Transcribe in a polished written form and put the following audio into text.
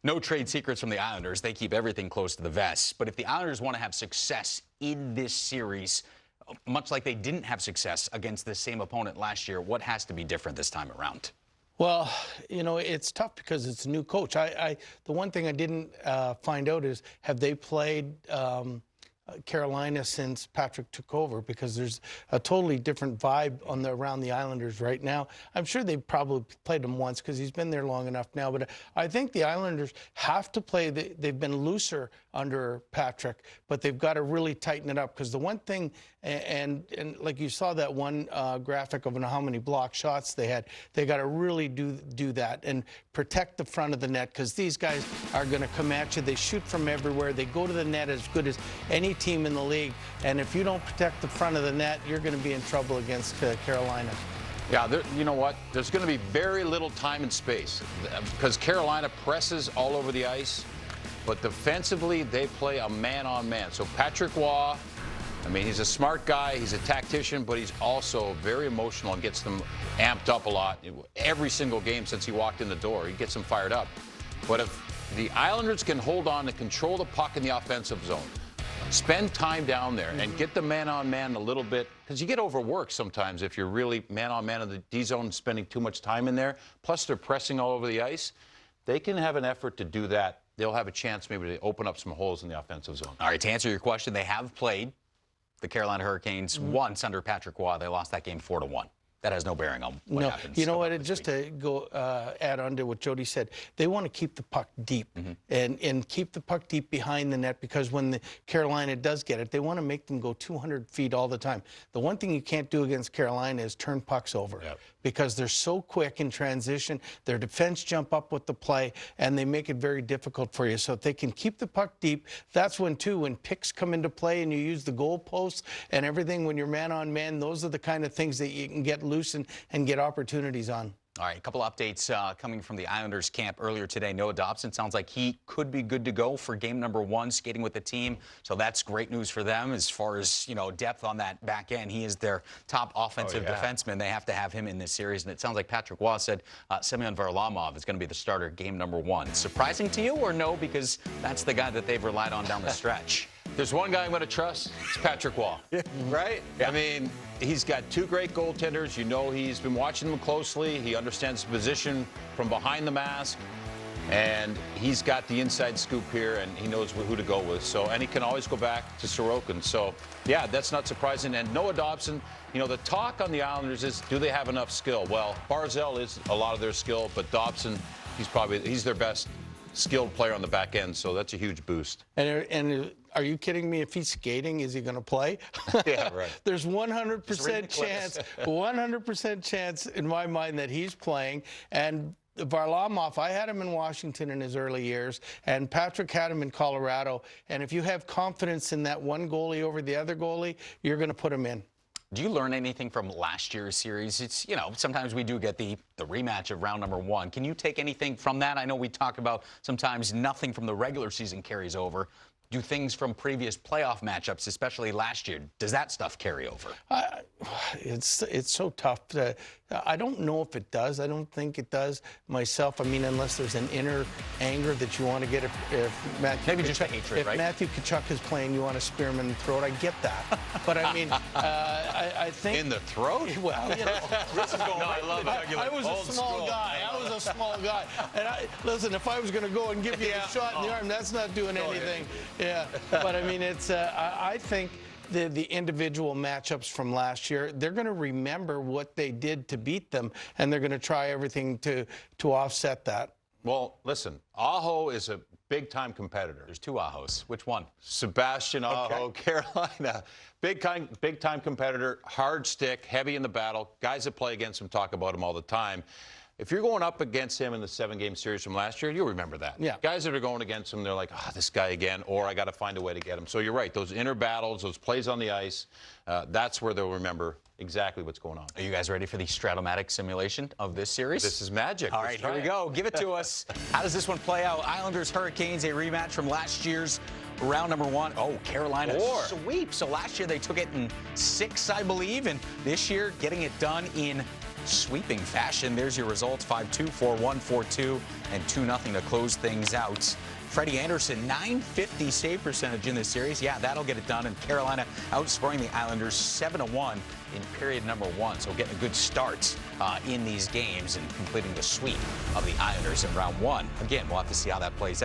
No trade secrets from the Islanders. They keep everything close to the vest. But if the Islanders want to have success in this series, much like they didn't have success against the same opponent last year, what has to be different this time around? Well, you know, it's tough because it's a new coach. The one thing I didn't find out is, have they played Carolina since Patrick took over? Because there's a totally different vibe around the Islanders right now. I'm sure they've probably played him once because he's been there long enough now. But I think the Islanders have to play. They've been looser under Patrick, but they've got to really tighten it up, because the one thing, and like you saw that one graphic of how many block shots they had, they got to really do that and protect the front of the net, because these guys are going to come at you. They shoot from everywhere. They go to the net as good as any team in the league. And if you don't protect the front of the net, you're going to be in trouble against Carolina. Yeah, you know what? There's going to be very little time and space because Carolina presses all over the ice, but defensively they play a man-on-man. So Patrick Roy, I mean, he's a smart guy, he's a tactician, but he's also very emotional and gets them amped up a lot. Every single game since he walked in the door, he gets them fired up. But if the Islanders can hold on and control the puck in the offensive zone, spend time down there and get the man-on-man a little bit, because you get overworked sometimes if you're really man-on-man in the D-zone and spending too much time in there. Plus, they're pressing all over the ice. They can have an effort to do that. They'll have a chance maybe to open up some holes in the offensive zone. All right, to answer your question, they have played the Carolina Hurricanes once under Patrick Roy. They lost that game 4-1. That has no bearing on what happens. You know what? Just to go add on to what Jody said, they want to keep the puck deep and keep the puck deep behind the net, because when the Carolina does get it, they want to make them go 200 feet all the time. The one thing you can't do against Carolina is turn pucks over, because they're so quick in transition. Their defense jump up with the play, and they make it very difficult for you. So if they can keep the puck deep, that's when, too, when picks come into play and you use the goal posts and everything, when you're man-on-man, those are the kind of things that you can get loose and get opportunities on. All right, a couple updates coming from the Islanders camp earlier today. Noah Dobson sounds like he could be good to go for game number 1, skating with the team. So that's great news for them as far as, you know, depth on that back end. He is their top offensive defenseman. They have to have him in this series. And it sounds like Patrick Roy said Semyon Varlamov is going to be the starter game number 1. Surprising to you or no? Because that's the guy that they've relied on down the stretch. There's one guy I'm going to trust. It's Patrick Roy. Right? Yeah. I mean, he's got 2 great goaltenders. You know, he's been watching them closely. He understands the position from behind the mask. And he's got the inside scoop here, and he knows who to go with. So, and he can always go back to Sorokin. So, yeah, that's not surprising. And Noah Dobson, you know, the talk on the Islanders is, do they have enough skill? Well, Barzal is a lot of their skill, but Dobson, he's their best skilled player on the back end, so that's a huge boost. And are you kidding me? If he's skating, is he going to play? Yeah, right. There's 100% chance, 100% chance in my mind that he's playing. And Varlamov, I had him in Washington in his early years, and Patrick had him in Colorado. And if you have confidence in that one goalie over the other goalie, you're going to put him in. Do you learn anything from last year's series? It's, you know, sometimes we do get the rematch of round number 1. Can you take anything from that? I know we talk about sometimes nothing from the regular season carries over. Do things from previous playoff matchups, especially last year, does that stuff carry over? It's so tough. I don't know if it does. I don't think it does myself. I mean, unless there's an inner anger that you want to get. If Matthew Maybe just a hatred, right? If Matthew Tkachuk is playing, you want to spear him in the throat. I get that. But I mean, I think in the throat. Well, you know, this is going I was a small guy. I was a small guy. And listen, if I was going to go and give you a shot in the arm, that's not doing anything. Yeah. But I mean, it's. I think the individual matchups from last year, they're going to remember what they did to beat them, and they're going to try everything to offset that. Well, listen, Aho is a big-time competitor. There's 2 Ahos. Which one? Sebastian Aho, Carolina. Big-time competitor, hard stick, heavy in the battle. Guys that play against him talk about him all the time. If you're going up against him in the 7-game series from last year, you'll remember that. Yeah. Guys that are going against him, they're like, this guy again, or I got to find a way to get him. So you're right. Those inner battles, those plays on the ice, that's where they'll remember exactly what's going on. Are you guys ready for the Stratomatic simulation of this series? This is magic. All right, here we go. Give it to us. How does this one play out? Islanders, Hurricanes, a rematch from last year's round number 1. Oh, Carolina sweep. So last year they took it in 6, I believe, and this year getting it done in sweeping fashion. There's your results: 5-2, 4-1, 4-2, and 2-0 to close things out. Freddie Anderson, .950 save percentage in this series. Yeah, that'll get it done. And Carolina outscoring the Islanders 7-1 in period number 1. So getting a good start in these games and completing the sweep of the Islanders in round 1. Again, we'll have to see how that plays out.